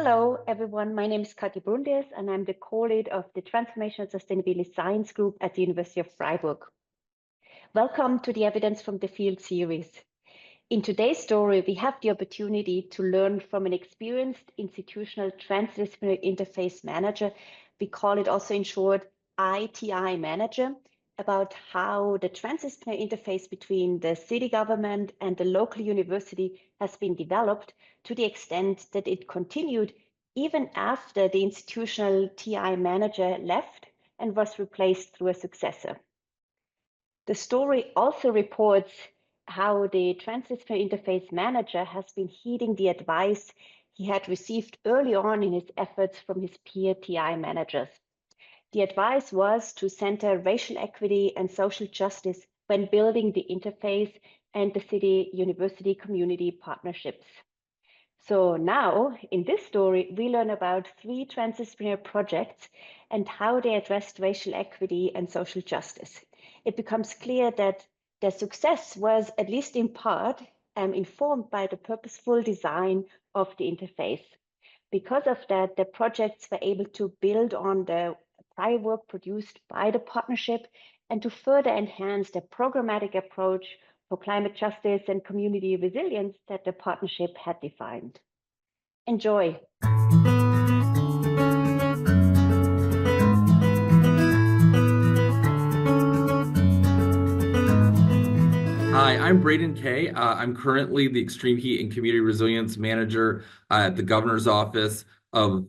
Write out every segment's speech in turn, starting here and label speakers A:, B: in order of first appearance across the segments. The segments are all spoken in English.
A: Hello, everyone. My name is Kathi Brundes, and I'm the co-lead of the Transformational Sustainability Science Group at the University of Freiburg. Welcome to the Evidence from the Field series. In today's story, we have the opportunity to learn from an experienced institutional transdisciplinary interface manager. We call it also in short iTI-Manager, about how the transdisciplinary interface between the city government and the local university has been developed to the extent that it continued even after the institutional TI manager left and was replaced through a successor. The story also reports how the Transdisciplinary Interface Manager has been heeding the advice he had received early on in his efforts from his peer TI managers. The advice was to center racial equity and social justice when building the interface and the city-university community partnerships. So now, in this story, we learn about 3 transdisciplinary projects and how they addressed racial equity and social justice. It becomes clear that their success was, at least in part, informed by the purposeful design of the interface. Because of that, the projects were able to build on the prior work produced by the partnership and to further enhance the programmatic approach for climate justice and community resilience that the partnership had defined. Enjoy.
B: Hi, I'm Braden Kay. I'm currently the Extreme Heat and Community Resilience Manager at the Governor's Office of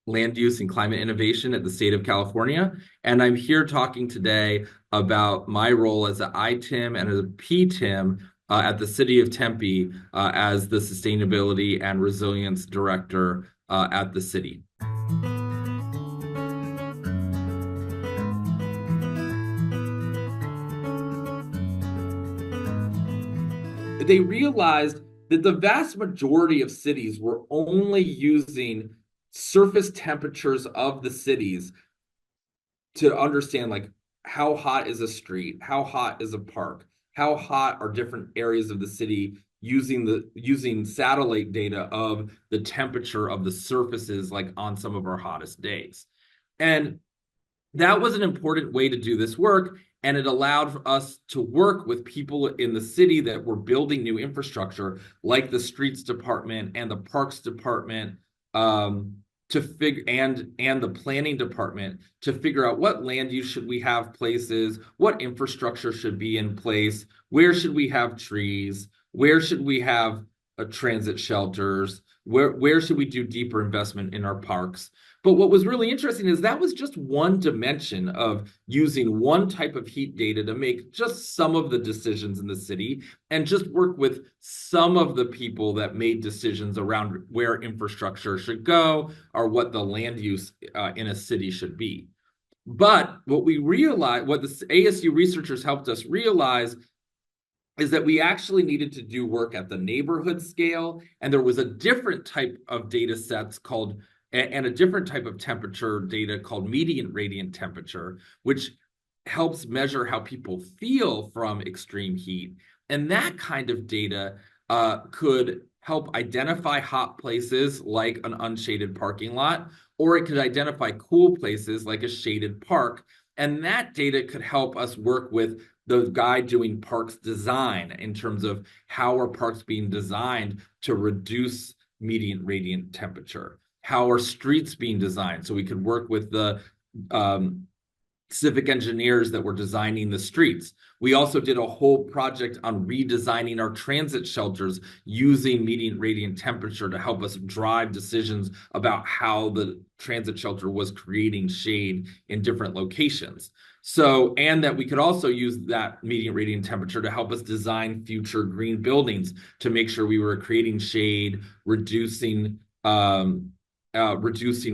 B: Land Use and Climate Innovation at the state of California. And I'm here talking today about my role as an ITIM and as a PTIM at the city of Tempe as the Sustainability and Resilience Director at the city. They realized that the vast majority of cities were only using surface temperatures of the cities to understand, like, how hot is a street, how hot is a park, how hot are different areas of the city using satellite data of the temperature of the surfaces, like on some of our hottest days. And that was an important way to do this work. And it allowed us to work with people in the city that were building new infrastructure, like the streets department and the parks department, to figure and the planning department to figure out what land use should we have places, what infrastructure should be in place, where should we have trees, where should we have transit shelters, where should we do deeper investment in our parks. But what was really interesting is that was just one dimension of using one type of heat data to make just some of the decisions in the city and just work with some of the people that made decisions around where infrastructure should go or what the land use in a city should be. But what we realized, what the ASU researchers helped us realize, is that we actually needed to do work at the neighborhood scale, and there was a different type of data sets called and a different type of temperature data called median radiant temperature, which helps measure how people feel from extreme heat. And that kind of data could help identify hot places like an unshaded parking lot, or it could identify cool places like a shaded park. And that data could help us work with the guy doing parks design in terms of how are parks being designed to reduce median radiant temperature. How are streets being designed? So we could work with the civic engineers that were designing the streets. We also did a whole project on redesigning our transit shelters using median radiant temperature to help us drive decisions about how the transit shelter was creating shade in different locations. So, and that we could also use that median radiant temperature to help us design future green buildings to make sure we were creating shade, reducing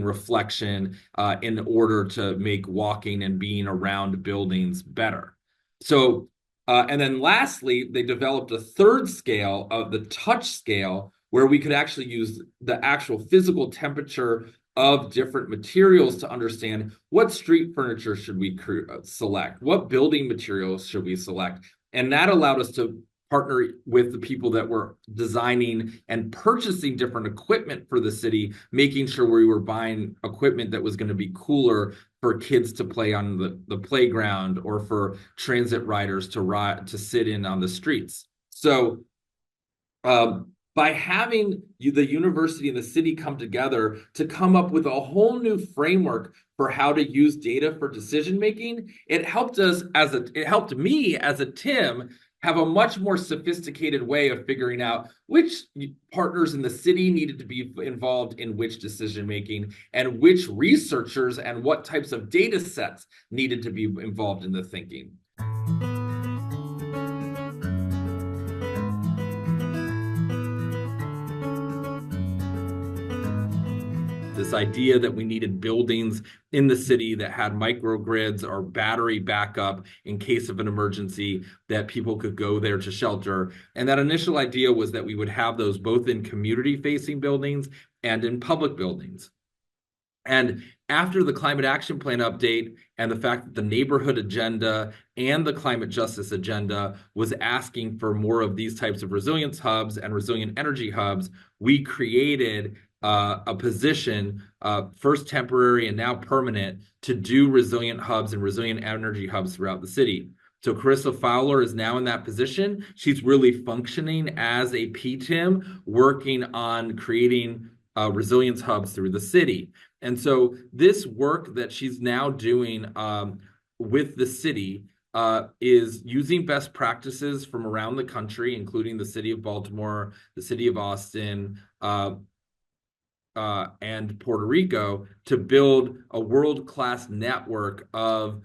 B: reflection in order to make walking and being around buildings better. So, and then lastly, they developed a third scale of the touch scale, where we could actually use the actual physical temperature of different materials to understand what street furniture should we select, what building materials should we select. And that allowed us to partner with the people that were designing and purchasing different equipment for the city, making sure we were buying equipment that was going to be cooler for kids to play on the playground, or for transit riders to sit in on the streets. So by having the university and the city come together to come up with a whole new framework for how to use data for decision making, it helped me as a Tim have a much more sophisticated way of figuring out which partners in the city needed to be involved in which decision making, and which researchers and what types of data sets needed to be involved in the thinking. This idea that we needed buildings in the city that had microgrids or battery backup in case of an emergency, that people could go there to shelter. And that initial idea was that we would have those both in community-facing buildings and in public buildings. And after the climate action plan update and the fact that the neighborhood agenda and the climate justice agenda was asking for more of these types of resilience hubs and resilient energy hubs, we created a position, first temporary and now permanent, to do resilient hubs and resilient energy hubs throughout the city. So Carissa Fowler is now in that position. She's really functioning as a PTIM, working on creating resilience hubs through the city. And so this work that she's now doing with the city is using best practices from around the country, including the city of Baltimore, the city of Austin, and Puerto Rico, to build a world-class network of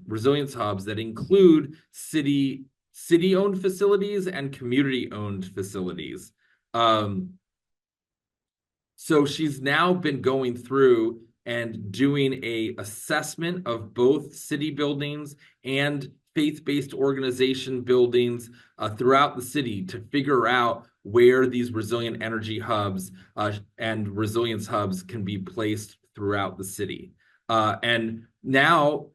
B: resilience hubs that include city-owned facilities and community-owned facilities. So she's now been going through and doing an assessment of both city buildings and faith-based organization buildings throughout the city to figure out where these resilient energy hubs and resilience hubs can be placed throughout the city. And now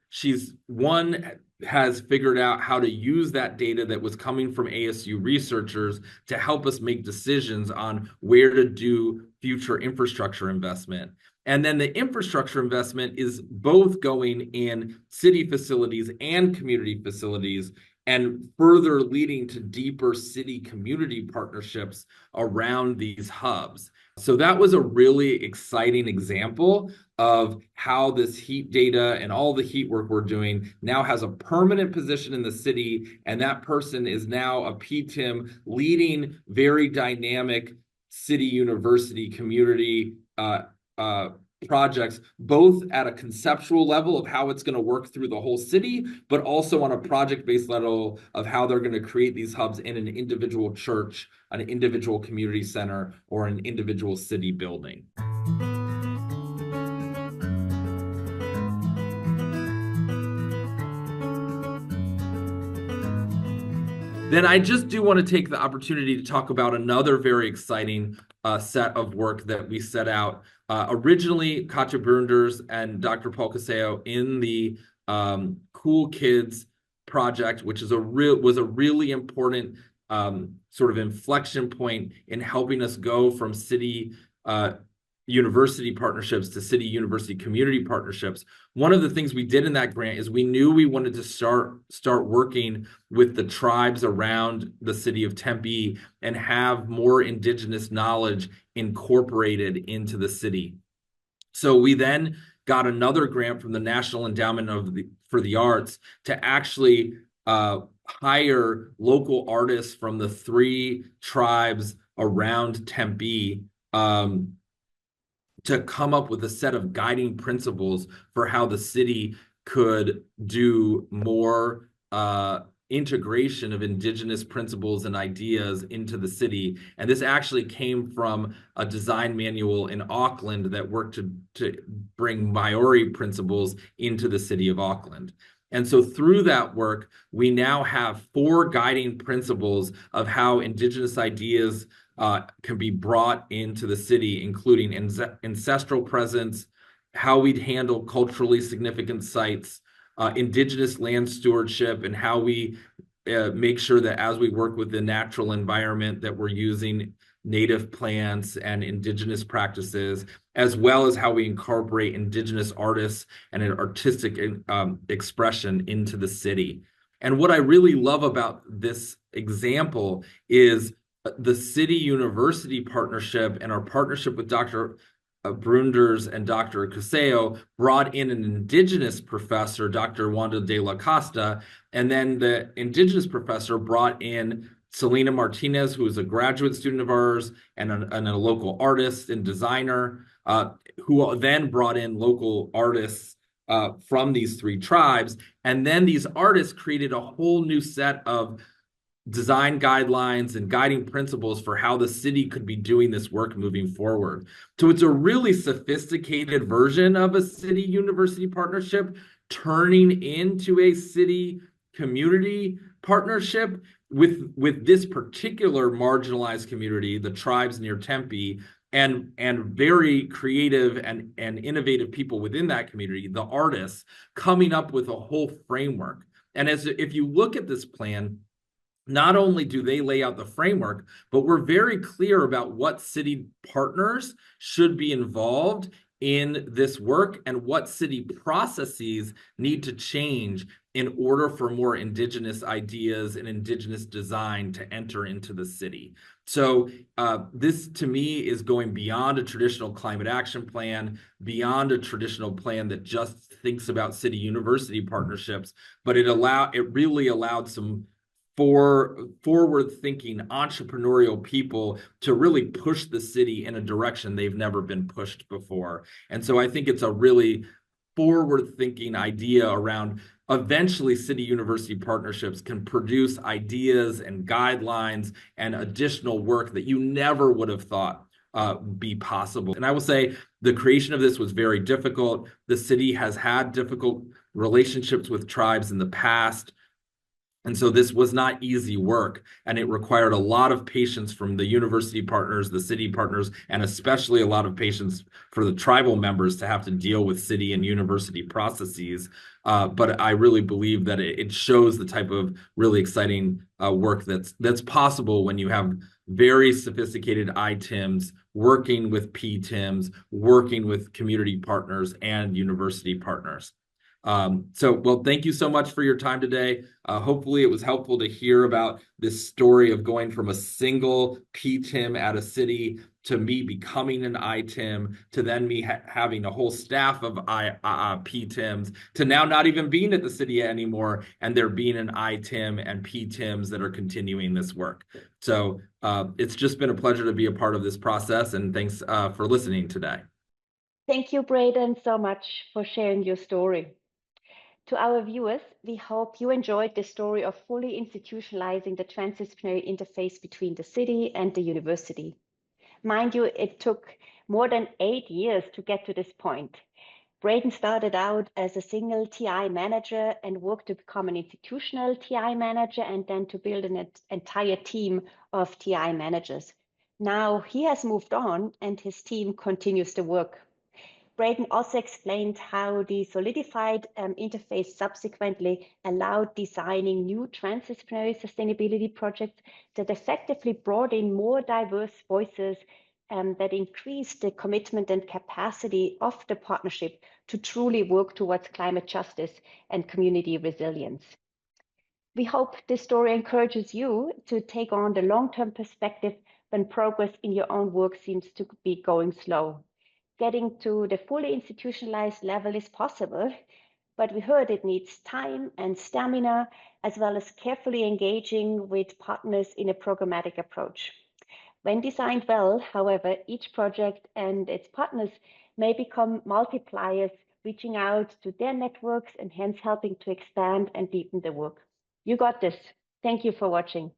B: has figured out how to use that data that was coming from ASU researchers to help us make decisions on where to do future infrastructure investment. And then the infrastructure investment is both going in city facilities and community facilities, and further leading to deeper city community partnerships around these hubs. So that was a really exciting example of how this heat data and all the heat work we're doing now has a permanent position in the city, and that person is now a PTIM leading very dynamic city university community projects, both at a conceptual level of how it's going to work through the whole city, but also on a project-based level of how they're going to create these hubs in an individual church, an individual community center, or an individual city building. Then I just do want to take the opportunity to talk about another very exciting set of work that we set out. Originally, Katja Brunders and Dr. Paul Caseo in the Cool Kids project, which is was a really important sort of inflection point in helping us go from city university partnerships to city university community partnerships. One of the things we did in that grant is we knew we wanted to start working with the tribes around the city of Tempe and have more indigenous knowledge incorporated into the city. So we then got another grant from the National Endowment for the Arts to actually hire local artists from the 3 tribes around Tempe to come up with a set of guiding principles for how the city could do more integration of indigenous principles and ideas into the city. And this actually came from a design manual in Auckland that worked to bring Maori principles into the city of Auckland. And so through that work, we now have 4 guiding principles of how indigenous ideas can be brought into the city, including ancestral presence, how we'd handle culturally significant sites, indigenous land stewardship, and how we make sure that as we work with the natural environment that we're using native plants and indigenous practices, as well as how we incorporate indigenous artists and an artistic expression into the city. And what I really love about this example is the city-university partnership and our partnership with Dr. Brunders and Dr. Cuseo brought in an indigenous professor, Dr. Wanda de la Costa, and then the indigenous professor brought in Selena Martinez, who is a graduate student of ours and a local artist and designer, who then brought in local artists from these three tribes. And then these artists created a whole new set of design guidelines and guiding principles for how the city could be doing this work moving forward. So it's a really sophisticated version of a city-university partnership turning into a city-community partnership with this particular marginalized community, the tribes near Tempe, and very creative and innovative people within that community, the artists, coming up with a whole framework. And if you look at this plan, not only do they lay out the framework, but we're very clear about what city partners should be involved in this work and what city processes need to change in order for more indigenous ideas and indigenous design to enter into the city. So this, to me, is going beyond a traditional climate action plan, beyond a traditional plan that just thinks about city-university partnerships, but it really allowed some forward-thinking entrepreneurial people to really push the city in a direction they've never been pushed before. And so I think it's a really forward-thinking idea around eventually city-university partnerships can produce ideas and guidelines and additional work that you never would have thought be possible. And I will say the creation of this was very difficult. The city has had difficult relationships with tribes in the past. And so this was not easy work, and it required a lot of patience from the university partners, the city partners, and especially a lot of patience for the tribal members to have to deal with city and university processes. But I really believe that it shows the type of really exciting work that's possible when you have very sophisticated ITIMs working with PTIMs, working with community partners and university partners. Well, thank you so much for your time today. Hopefully it was helpful to hear about this story of going from a single PTIM at a city to me becoming an ITIM, to then me having a whole staff of PTIMs, to now not even being at the city anymore, and there being an ITIM and PTIMs that are continuing this work. So it's just been a pleasure to be a part of this process, and thanks for listening today.
A: Thank you, Braden, so much for sharing your story. To our viewers, we hope you enjoyed the story of fully institutionalizing the transdisciplinary interface between the city and the university. Mind you, it took more than 8 years to get to this point. Braden started out as a single TI manager and worked to become an institutional TI manager and then to build an entire team of TI managers. Now he has moved on and his team continues the work. Braden also explained how the solidified interface subsequently allowed designing new transdisciplinary sustainability projects that effectively brought in more diverse voices that increased the commitment and capacity of the partnership to truly work towards climate justice and community resilience. We hope this story encourages you to take on the long-term perspective when progress in your own work seems to be going slow. Getting to the fully institutionalized level is possible, but we heard it needs time and stamina, as well as carefully engaging with partners in a programmatic approach. When designed well, however, each project and its partners may become multipliers, reaching out to their networks and hence helping to expand and deepen the work. You got this. Thank you for watching.